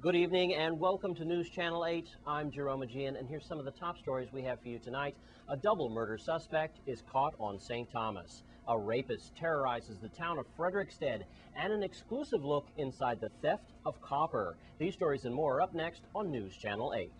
Good evening and welcome to News Channel 8. I'm Jerome Aegean, and here's some of the top stories we have for you tonight. A double murder suspect is caught on St. Thomas. A rapist terrorizes the town of Frederiksted, and an exclusive look inside the theft of copper. These stories and more are up next on News Channel 8.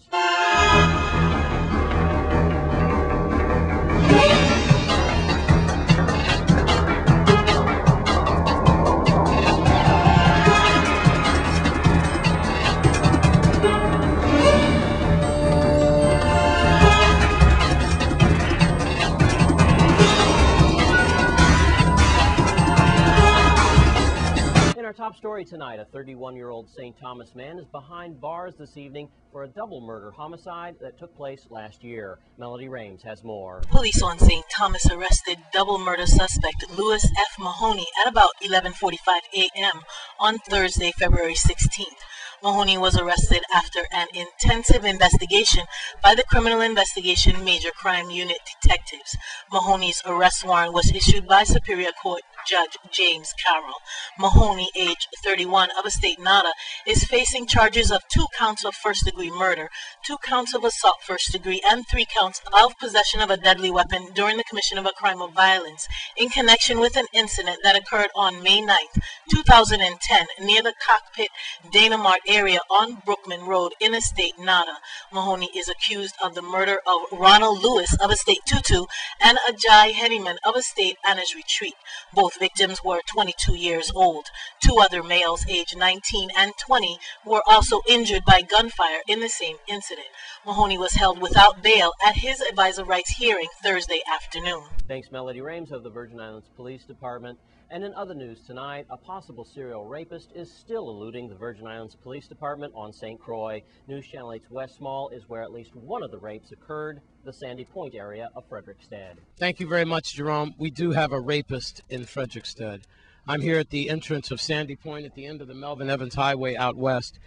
Our top story tonight, a 31-year-old St. Thomas man is behind bars this evening for a double murder homicide that took place last year. Melody Rames has more. Police on St. Thomas arrested double murder suspect Louis F. Mahoney at about 11:45 a.m. on Thursday, February 16th. Mahoney was arrested after an intensive investigation by the Criminal Investigation Major Crime Unit detectives. Mahoney's arrest warrant was issued by Superior Court Judge James Carroll. Mahoney, age 31, of Estate Nada, is facing charges of 2 counts of first-degree murder, 2 counts of assault first degree, and 3 counts of possession of a deadly weapon during the commission of a crime of violence in connection with an incident that occurred on May 9th, 2010, near the Cockpit Dana Mart area on Brookman Road in Estate Nada. Mahoney is accused of the murder of Ronald Lewis of Estate Tutu and Ajay Henneman of Estate Anna's Retreat. Both victims were 22 years old. 2 other males, aged 19 and 20, were also injured by gunfire in the same incident. Mahoney was held without bail at his advisor rights hearing Thursday afternoon. Thanks, Melody Rames of the Virgin Islands Police Department. And in other news tonight, a possible serial rapist is still eluding the Virgin Islands Police Department on St. Croix. News Channel 8's West Mall is where at least one of the rapes occurred, the Sandy Point area of Frederiksted. Thank you very much, Jerome. We do have a rapist in Frederiksted. I'm here at the entrance of Sandy Point at the end of the Melvin Evans Highway out west.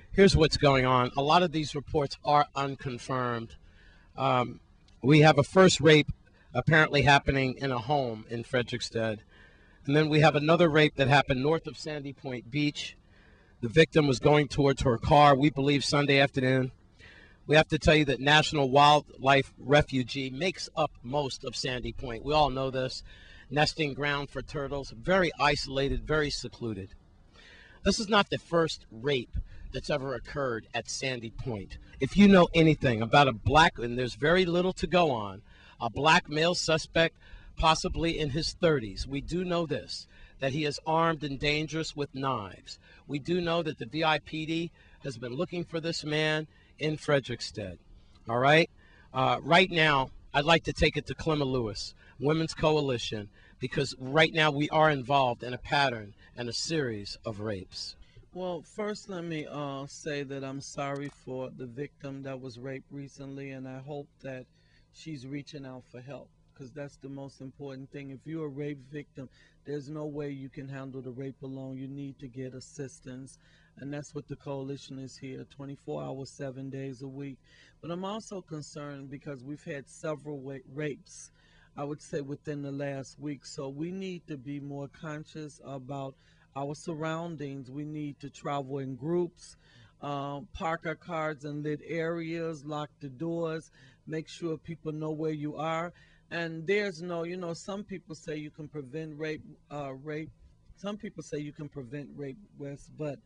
Here's what's going on. A lot of these reports are unconfirmed. We have a first rape apparently happening in a home in Frederiksted. And then we have another rape that happened north of Sandy Point Beach. The victim was going towards her car, we believe Sunday afternoon. We have to tell you that National Wildlife Refugee makes up most of Sandy Point. We all know this. Nesting ground for turtles, very isolated, very secluded. This is not the first rape that's ever occurred at Sandy Point. If you know anything about a black, and there's very little to go on, a black male suspect, possibly in his 30s. We do know this, that he is armed and dangerous with knives. We do know that the VIPD has been looking for this man in Frederiksted. All right? Right now, I'd like to take it to Clemma Lewis, Women's Coalition, because right now we are involved in a pattern and a series of rapes. Well, first let me say that I'm sorry for the victim that was raped recently, and I hope that she's reaching out for help, because that's the most important thing. If you're a rape victim, there's no way you can handle the rape alone. You need to get assistance, and that's what the coalition is here, 24 hours, 7 days a week. But I'm also concerned because we've had several rapes, I would say, within the last week. So we need to be more conscious about our surroundings. We need to travel in groups, park our cars in lit areas, lock the doors, make sure people know where you are. And there's no, some people say you can prevent rape. Some people say you can prevent rape, Wes, but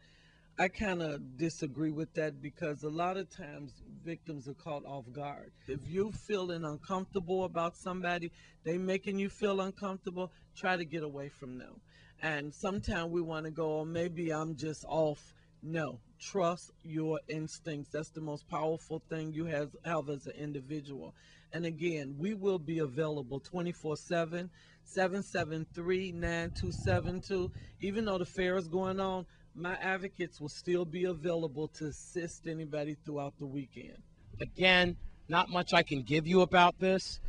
I kind of disagree with that, because a lot of times victims are caught off guard. If you're feeling uncomfortable about somebody, they making you feel uncomfortable, try to get away from them. And sometimes we want to go, oh, maybe I'm just off. No, trust your instincts. That's the most powerful thing you have as an individual. And again, we will be available 24/7, 773-9272. Even though the fair is going on, my advocates will still be available to assist anybody throughout the weekend. Again, not much I can give you about this.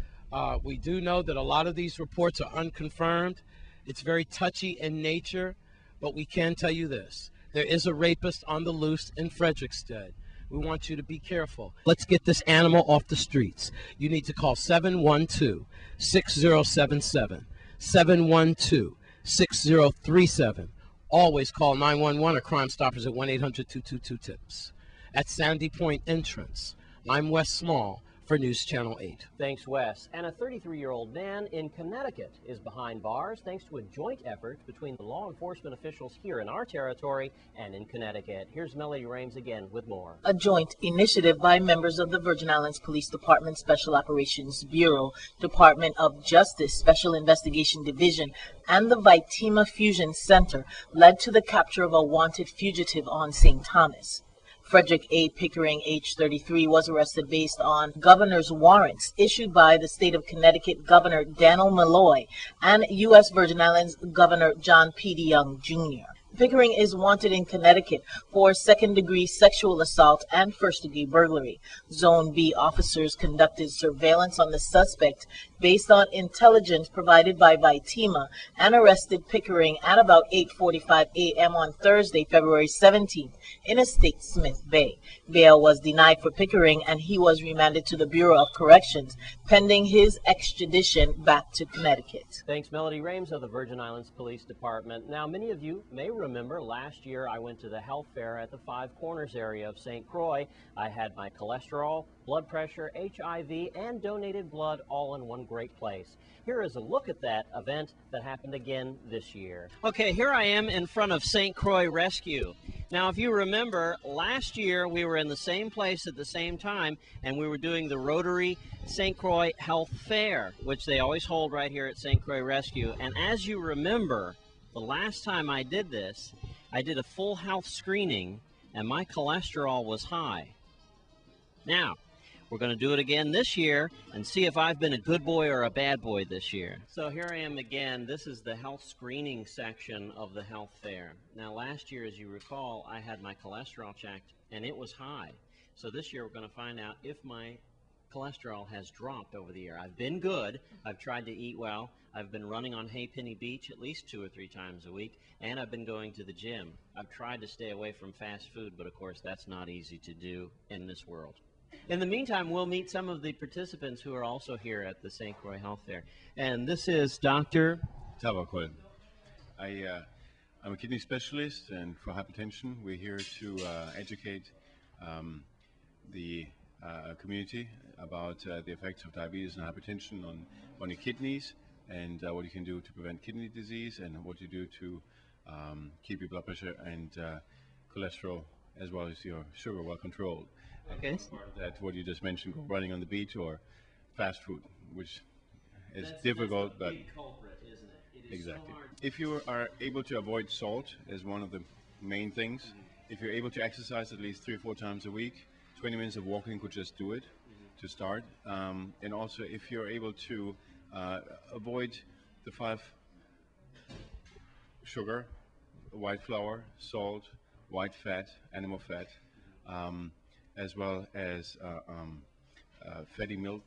We do know that a lot of these reports are unconfirmed. It's very touchy in nature, but we can tell you this. There is a rapist on the loose in Frederiksted. We want you to be careful. Let's get this animal off the streets. You need to call 712-6077, 712-6037, Always call 911 or Crime Stoppers at 1-800-222-TIPS. At Sandy Point entrance, I'm Wes Small for News Channel 8. Thanks, Wes. And a 33-year-old man in Connecticut is behind bars thanks to a joint effort between the law enforcement officials here in our territory and in Connecticut. Here's Melody Rames again with more. A joint initiative by members of the Virgin Islands Police Department Special Operations Bureau, Department of Justice Special Investigation Division, and the Vitima Fusion Center led to the capture of a wanted fugitive on St. Thomas. Frederick A. Pickering, age 33, was arrested based on governor's warrants issued by the state of Connecticut Governor Daniel Malloy and U.S. Virgin Islands Governor John P. DeYoung, Jr. Pickering is wanted in Connecticut for second-degree sexual assault and first-degree burglary. Zone B officers conducted surveillance on the suspect based on intelligence provided by Vitima and arrested Pickering at about 8:45 a.m. on Thursday, February 17th in Estate Smith Bay. Bail was denied for Pickering and he was remanded to the Bureau of Corrections pending his extradition back to Connecticut. Thanks, Melody Rames of the Virgin Islands Police Department. Now, many of you may remember last year I went to the health fair at the Five Corners area of St. Croix. I had my cholesterol, blood pressure, HIV, and donated blood all in one great place. Here is a look at that event that happened again this year. Okay, here I am in front of St. Croix Rescue. Now, if you remember, last year we were in the same place at the same time, and we were doing the Rotary St. Croix Health Fair, which they always hold right here at St. Croix Rescue. And as you remember, the last time I did this, I did a full health screening, and my cholesterol was high. Now, we're going to do it again this year and see if I've been a good boy or a bad boy this year. So here I am again. This is the health screening section of the health fair. Now, last year, as you recall, I had my cholesterol checked and it was high. So this year we're going to find out if my cholesterol has dropped over the year. I've been good. I've tried to eat well. I've been running on Haypenny Beach at least 2 or 3 times a week, and I've been going to the gym. I've tried to stay away from fast food, but of course that's not easy to do in this world. In the meantime, we'll meet some of the participants who are also here at the St. Croix Health Fair. And this is Dr. Tabakol. I'm a kidney specialist, and for hypertension, we're here to educate the community about the effects of diabetes and hypertension on your kidneys, and what you can do to prevent kidney disease, and what you do to keep your blood pressure and cholesterol as well as your sugar well controlled. Okay. That what you just mentioned, running on the beach or fast food, which is difficult, but big culprit, isn't it? It is exactly. so hard. If you are able to avoid salt as one of the main things, if you're able to exercise at least 3 or 4 times a week, 20 minutes of walking could just do it to start. And also, if you're able to avoid the 5 sugar, white flour, salt, white fat, animal fat, as well as fatty milk,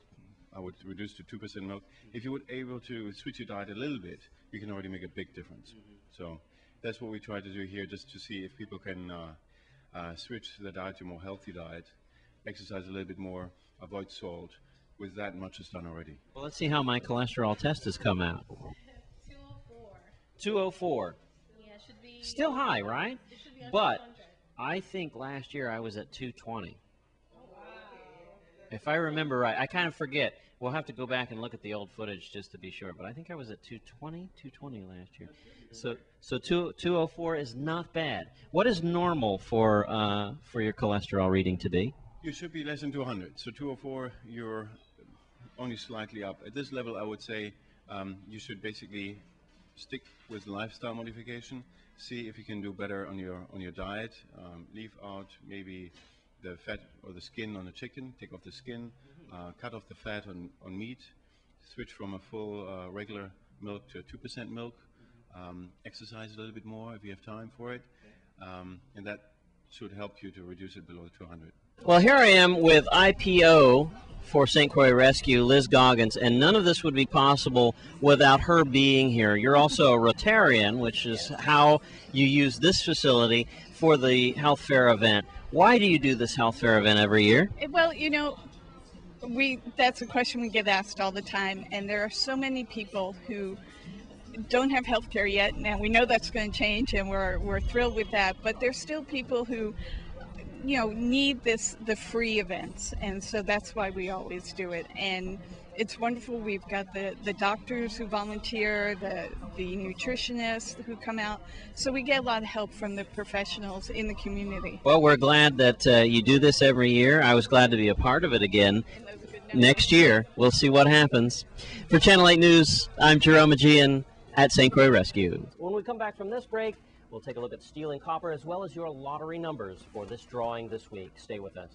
I would reduce to 2% milk. If you were able to switch your diet a little bit, you can already make a big difference. So that's what we try to do here, just to see if people can switch their diet to a more healthy diet, exercise a little bit more, avoid salt. With that, much is done already. Well, let's see how my cholesterol test has come out. 204. 204. Yeah, it should be. Still high, right? It should be under But 200. I think last year I was at 220. If I remember right, I kind of forget. We'll have to go back and look at the old footage just to be sure. But I think I was at 220 last year. So 204 is not bad. What is normal for your cholesterol reading to be? You should be less than 200. So 204, you're only slightly up. At this level, I would say you should basically stick with lifestyle modification. See if you can do better on your diet. Leave out maybe the fat or the skin on the chicken. Take off the skin. Cut off the fat on meat. Switch from a full regular milk to a 2% milk. Exercise a little bit more if you have time for it, and that should help you to reduce it below 200. Well, here I am with IPO for St. Croix Rescue, Liz Goggins, and none of this would be possible without her being here. You're also a Rotarian, which is how you use this facility for the health fair event. Why do you do this health fair event every year? Well, you know, that's a question we get asked all the time, and there are so many people who don't have health care yet. Now we know that's going to change, and we're thrilled with that. But there's still people who, need the free events, and so that's why we always do it. And it's wonderful. We've got the doctors who volunteer, the nutritionists who come out, so we get a lot of help from the professionals in the community. Well, we're glad that you do this every year. I was glad to be a part of it again. Next year, we'll see what happens. For Channel 8 News, I'm Jerome Aegean at St. Croix Rescue. When we come back from this break, we'll take a look at steel and copper as well as your lottery numbers for this drawing this week. Stay with us.